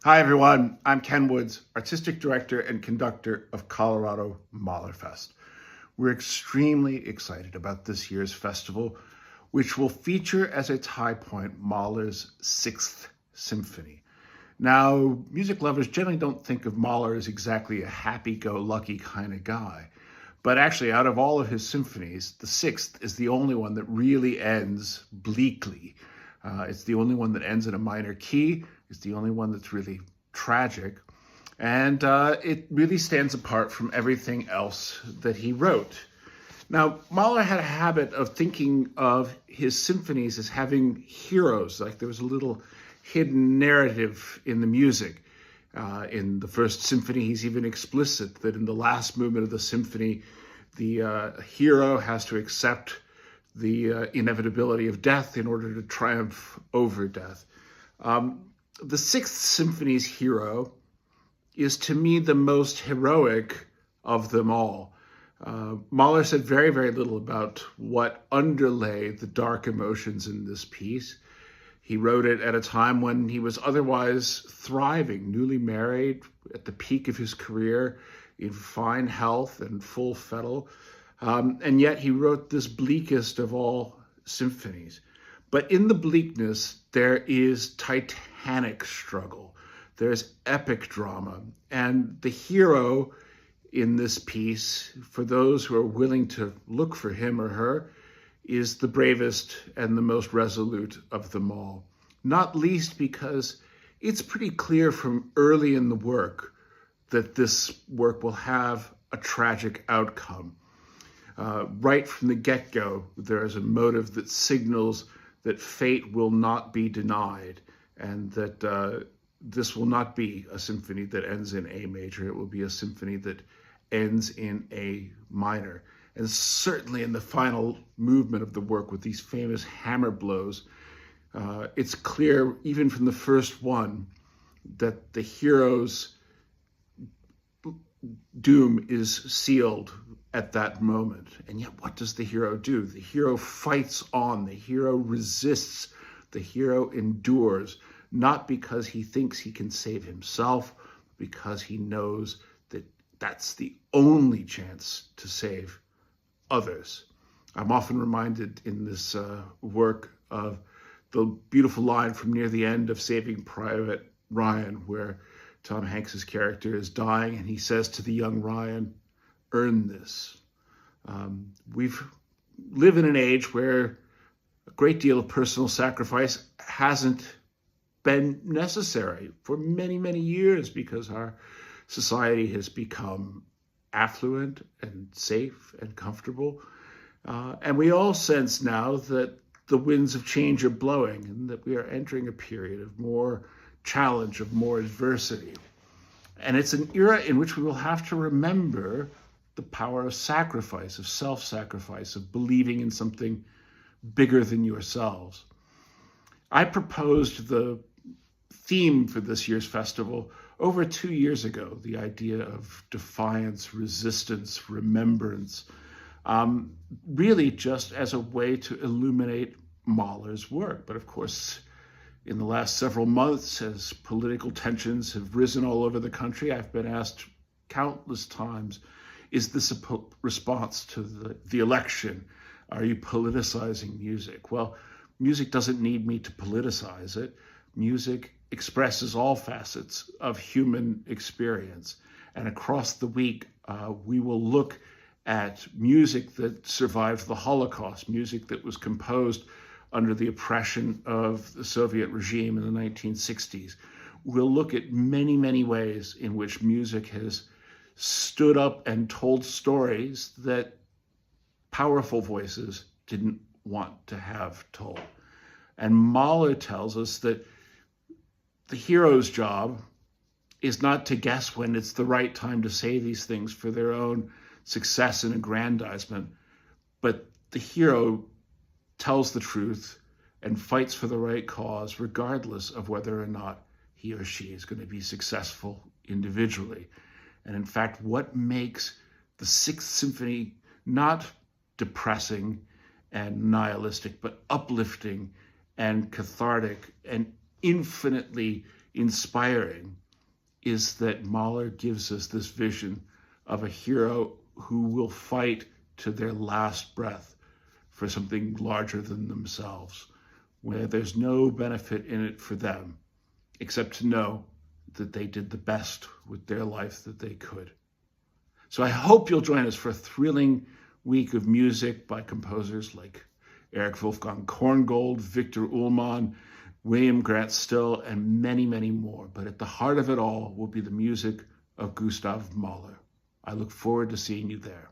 Hi, everyone. I'm Ken Woods, Artistic Director and Conductor of Colorado MahlerFest. We're extremely excited about this year's festival, which will feature as its high point Mahler's Sixth Symphony. Now, music lovers generally don't think of Mahler as exactly a happy-go-lucky kind of guy. But actually, out of all of his symphonies, the Sixth is the only one that really ends bleakly. It's the only one that ends in a minor key. It's the only one that's really tragic. And it really stands apart from everything else that he wrote. Now, Mahler had a habit of thinking of his symphonies as having heroes, like there was a little hidden narrative in the music. In the First Symphony, he's even explicit that in the last movement of the symphony, the hero has to accept the inevitability of death in order to triumph over death. The Sixth Symphony's hero is, to me, the most heroic of them all. Mahler said very, very little about what underlay the dark emotions in this piece. He wrote it at a time when he was otherwise thriving, newly married, at the peak of his career, in fine health and full fettle. And yet he wrote this bleakest of all symphonies. But in the bleakness, there is titanic struggle. There's epic drama. And the hero in this piece, for those who are willing to look for him or her, is the bravest and the most resolute of them all. Not least because it's pretty clear from early in the work that this work will have a tragic outcome. Right from the get-go, there is a motive that signals that fate will not be denied and that this will not be a symphony that ends in A major. It will be a symphony that ends in A minor. And certainly in the final movement of the work with these famous hammer blows, it's clear even from the first one that the hero's doom is sealed at that moment. And yet what does the hero do? The hero fights on, the hero resists, the hero endures, not because he thinks he can save himself, but because he knows that that's the only chance to save others. I'm often reminded in this work of the beautiful line from near the end of Saving Private Ryan, where Tom Hanks's character is dying and he says to the young Ryan, "Earn this." We live in an age where a great deal of personal sacrifice hasn't been necessary for many, many years because our society has become affluent and safe and comfortable. And we all sense now that the winds of change are blowing and that we are entering a period of more challenge, of more adversity. And it's an era in which we will have to remember the power of sacrifice, of self-sacrifice, of believing in something bigger than yourselves. I proposed the theme for this year's festival over 2 years ago, the idea of defiance, resistance, remembrance, really just as a way to illuminate Mahler's work. But of course, in the last several months, as political tensions have risen all over the country, I've been asked countless times, is this a response to the election? Are you politicizing music? Well, music doesn't need me to politicize it. Music expresses all facets of human experience. And across the week, we will look at music that survived the Holocaust, music that was composed under the oppression of the Soviet regime in the 1960s. We'll look at many, many ways in which music has stood up and told stories that powerful voices didn't want to have told. And Mahler tells us that the hero's job is not to guess when it's the right time to say these things for their own success and aggrandizement, but the hero tells the truth and fights for the right cause, regardless of whether or not he or she is going to be successful individually. And in fact, what makes the Sixth Symphony not depressing and nihilistic, but uplifting and cathartic and infinitely inspiring is that Mahler gives us this vision of a hero who will fight to their last breath for something larger than themselves, where there's no benefit in it for them, except to know that they did the best with their life that they could. So I hope you'll join us for a thrilling week of music by composers like Erich Wolfgang Korngold, Victor Ullmann, William Grant Still, and many, many more. But at the heart of it all will be the music of Gustav Mahler. I look forward to seeing you there.